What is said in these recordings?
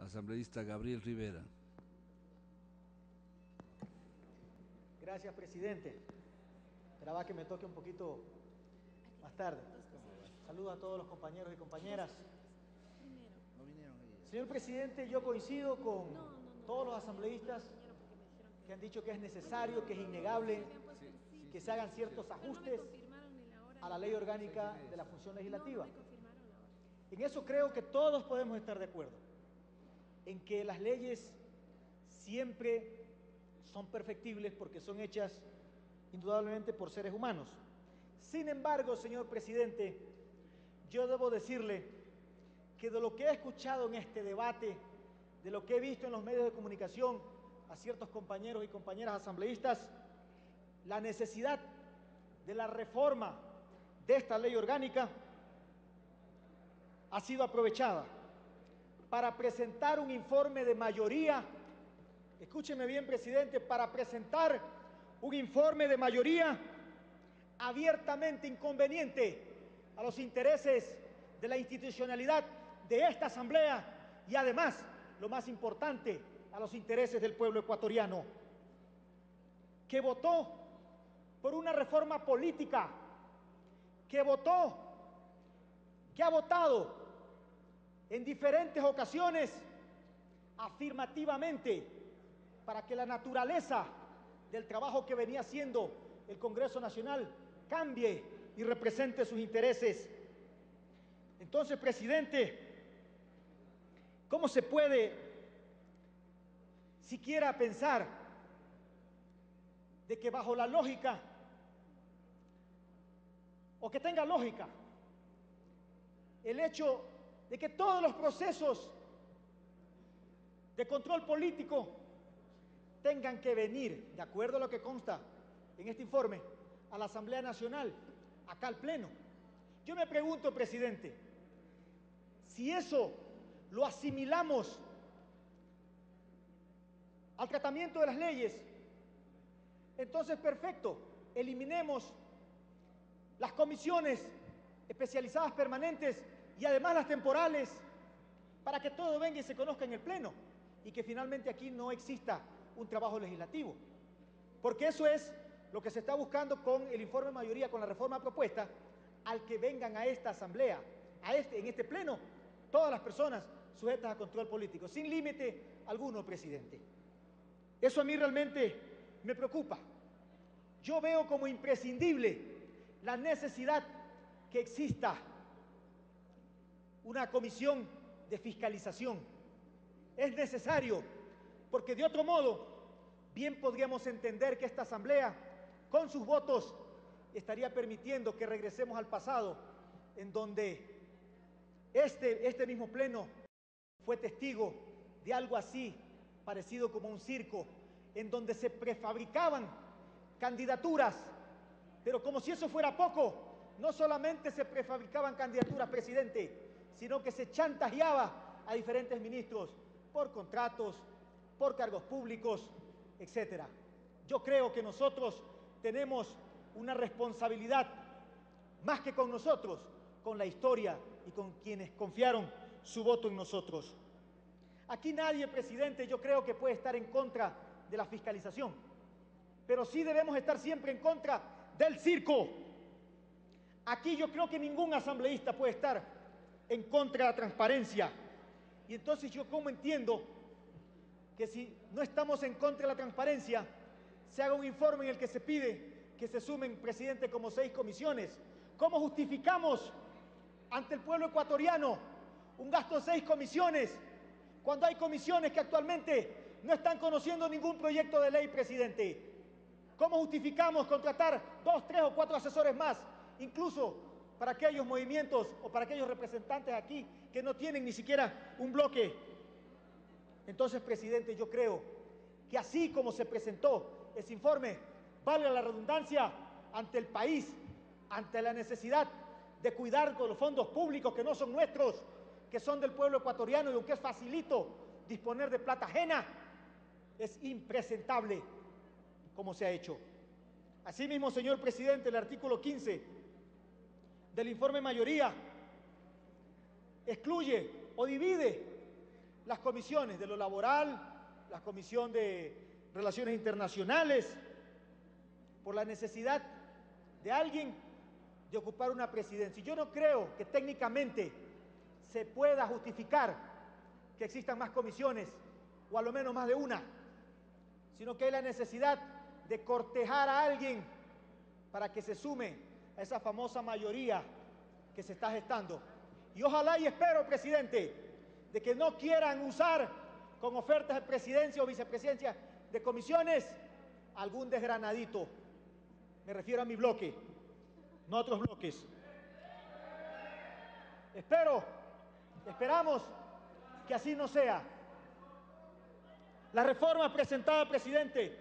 Asambleísta Gabriel Rivera. Gracias, presidente. Esperaba que me toque un poquito más tarde. Saludos a todos los compañeros y compañeras. Señor presidente, yo coincido con todos los asambleístas que han dicho que es necesario, que es innegable, que se hagan ciertos ajustes a la ley orgánica de la función legislativa. En eso creo que todos podemos estar de acuerdo, en que las leyes siempre son perfectibles porque son hechas indudablemente por seres humanos. Sin embargo, señor presidente, yo debo decirle que de lo que he escuchado en este debate, de lo que he visto en los medios de comunicación a ciertos compañeros y compañeras asambleístas, la necesidad de la reforma de esta ley orgánica ha sido aprovechada para presentar un informe de mayoría. Escúcheme bien, presidente, para presentar un informe de mayoría abiertamente inconveniente a los intereses de la institucionalidad de esta asamblea y además, lo más importante, a los intereses del pueblo ecuatoriano, que votó por una reforma política, que ha votado en diferentes ocasiones afirmativamente para que la naturaleza del trabajo que venía haciendo el Congreso Nacional cambie y represente sus intereses. Entonces, presidente, ¿cómo se puede siquiera pensar de que bajo la lógica, o que tenga lógica, el hecho de que todos los procesos de control político tengan que venir, de acuerdo a lo que consta en este informe, a la Asamblea Nacional, acá al Pleno? Yo me pregunto, presidente, si eso lo asimilamos al tratamiento de las leyes, entonces perfecto, eliminemos las comisiones especializadas permanentes y además las temporales para que todo venga y se conozca en el Pleno y que finalmente aquí no exista un trabajo legislativo. Porque eso es lo que se está buscando con el informe de mayoría, con la reforma propuesta, al que vengan a esta asamblea, en este Pleno, todas las personas sujetas a control político, sin límite alguno, presidente. Eso a mí realmente me preocupa. Yo veo como imprescindible la necesidad que exista una comisión de fiscalización. Es necesario, porque de otro modo, bien podríamos entender que esta asamblea, con sus votos, estaría permitiendo que regresemos al pasado, en donde este mismo Pleno fue testigo de algo así, parecido como un circo, en donde se prefabricaban candidaturas, pero como si eso fuera poco, no solamente se prefabricaban candidaturas, presidente, sino que se chantajeaba a diferentes ministros por contratos, por cargos públicos, etcétera. Yo creo que nosotros tenemos una responsabilidad, más que con nosotros, con la historia y con quienes confiaron su voto en nosotros. Aquí nadie, presidente, yo creo que puede estar en contra de la fiscalización, pero sí debemos estar siempre en contra del circo. Aquí yo creo que ningún asambleísta puede estar en contra de la transparencia. Y entonces yo cómo entiendo que si no estamos en contra de la transparencia, se haga un informe en el que se pide que se sumen, presidente, como 6 comisiones. ¿Cómo justificamos ante el pueblo ecuatoriano un gasto de 6 comisiones cuando hay comisiones que actualmente no están conociendo ningún proyecto de ley, presidente? ¿Cómo justificamos contratar 2, 3 o 4 asesores más, incluso para aquellos movimientos o para aquellos representantes aquí que no tienen ni siquiera un bloque? Entonces, presidente, yo creo que así como se presentó ese informe, valga la redundancia, ante el país, ante la necesidad de cuidar con los fondos públicos que no son nuestros, que son del pueblo ecuatoriano, y aunque es facilito disponer de plata ajena, es impresentable como se ha hecho. Asimismo, señor presidente, el artículo 15 del informe mayoría excluye o divide las comisiones de lo laboral, la comisión de relaciones internacionales, por la necesidad de alguien de ocupar una presidencia. Yo no creo que técnicamente se pueda justificar que existan más comisiones, o a lo menos más de una, sino que hay la necesidad de cortejar a alguien para que se sume a esa famosa mayoría que se está gestando. Y ojalá y espero, presidente, de que no quieran usar con ofertas de presidencia o vicepresidencia de comisiones algún desgranadito. Me refiero a mi bloque, no a otros bloques. Esperamos que así no sea. La reforma presentada, presidente,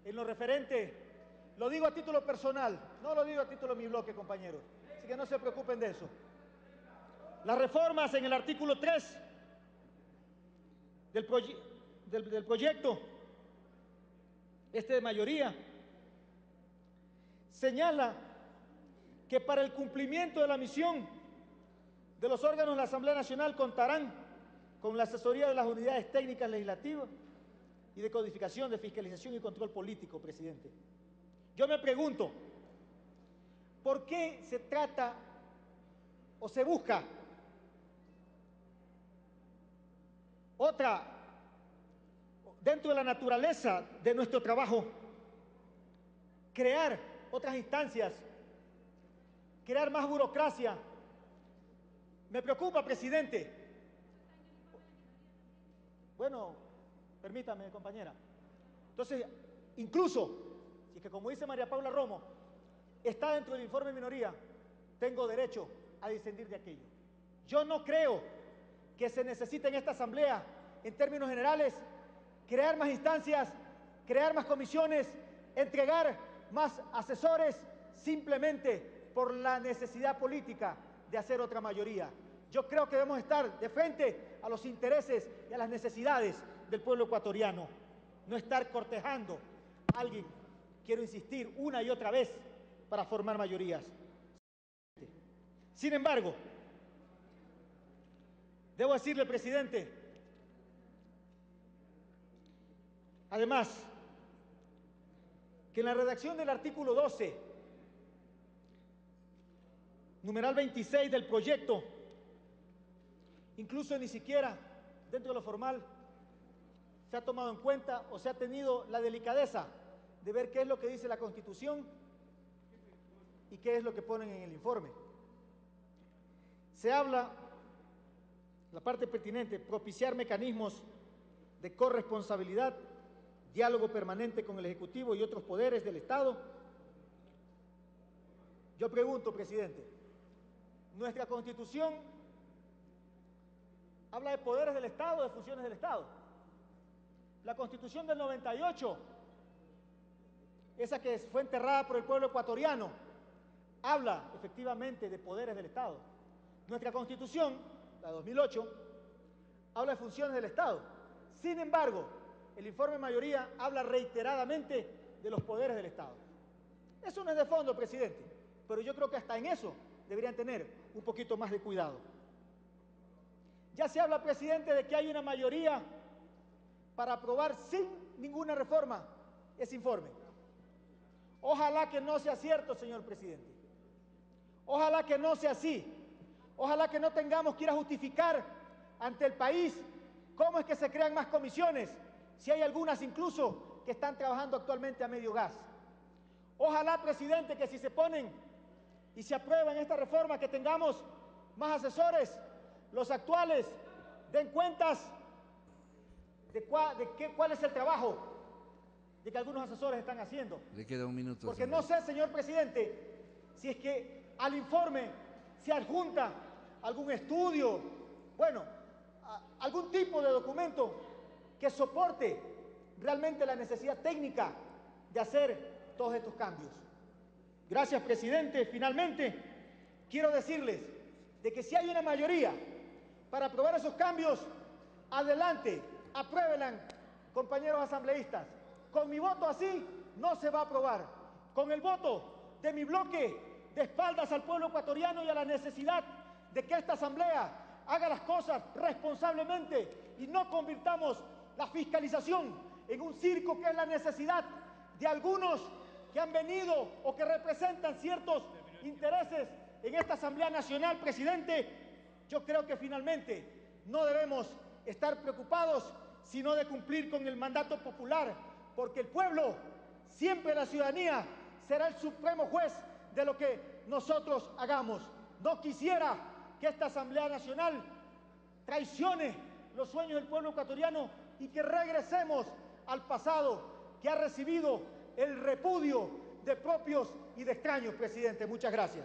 en lo referente, lo digo a título personal, no lo digo a título de mi bloque, compañeros, así que no se preocupen de eso. Las reformas en el artículo 3 del proyecto, de mayoría, señala que para el cumplimiento de la misión de los órganos de la Asamblea Nacional contarán con la asesoría de las unidades técnicas legislativas y de codificación, de fiscalización y control político, presidente. Yo me pregunto, ¿por qué se trata o se busca dentro de la naturaleza de nuestro trabajo, crear otras instancias, crear más burocracia? Me preocupa, presidente. Bueno, permítame, compañera. Entonces, incluso, si es que como dice María Paula Romo, está dentro del informe de minoría, tengo derecho a disentir de aquello. Yo no creo que se necesite en esta asamblea, en términos generales, crear más instancias, crear más comisiones, entregar más asesores, simplemente por la necesidad política de hacer otra mayoría. Yo creo que debemos estar de frente a los intereses y a las necesidades del pueblo ecuatoriano, no estar cortejando a alguien, quiero insistir, una y otra vez para formar mayorías. Sin embargo, debo decirle, presidente, además, que en la redacción del artículo 12, numeral 26 del proyecto, incluso ni siquiera dentro de lo formal se ha tomado en cuenta o se ha tenido la delicadeza de ver qué es lo que dice la Constitución y qué es lo que ponen en el informe. Se habla, la parte pertinente, propiciar mecanismos de corresponsabilidad, diálogo permanente con el Ejecutivo y otros poderes del Estado. Yo pregunto, presidente, nuestra Constitución habla de poderes del Estado, de funciones del Estado. La Constitución del 98, esa que fue enterrada por el pueblo ecuatoriano, habla efectivamente de poderes del Estado. Nuestra Constitución, la de 2008, habla de funciones del Estado. Sin embargo, el informe de mayoría habla reiteradamente de los poderes del Estado. Eso no es de fondo, presidente, pero yo creo que hasta en eso deberían tener un poquito más de cuidado. Ya se habla, presidente, de que hay una mayoría para aprobar sin ninguna reforma ese informe. Ojalá que no sea cierto, señor presidente. Ojalá que no sea así. Ojalá que no tengamos que ir a justificar ante el país cómo es que se crean más comisiones, si hay algunas incluso que están trabajando actualmente a medio gas. Ojalá, presidente, que si se ponen y se aprueban esta reforma, que tengamos más asesores, los actuales den cuentas de cuál es el trabajo de que algunos asesores están haciendo. Le queda un minuto. Porque no sé, señor presidente, si es que al informe se adjunta algún estudio, bueno, algún tipo de documento que soporte realmente la necesidad técnica de hacer todos estos cambios. Gracias, presidente. Finalmente, quiero decirles de que si hay una mayoría para aprobar esos cambios, adelante, apruébenla, compañeros asambleístas. Con mi voto así no se va a aprobar. Con el voto de mi bloque, de espaldas al pueblo ecuatoriano y a la necesidad de que esta asamblea haga las cosas responsablemente y no convirtamos la fiscalización en un circo que es la necesidad de algunos que han venido o que representan ciertos intereses en esta Asamblea Nacional, presidente. Yo creo que finalmente no debemos estar preocupados, sino de cumplir con el mandato popular, porque el pueblo, siempre la ciudadanía, será el supremo juez de lo que nosotros hagamos. No quisiera que esta Asamblea Nacional traicione los sueños del pueblo ecuatoriano y que regresemos al pasado, que ha recibido el repudio de propios y de extraños, presidente. Muchas gracias.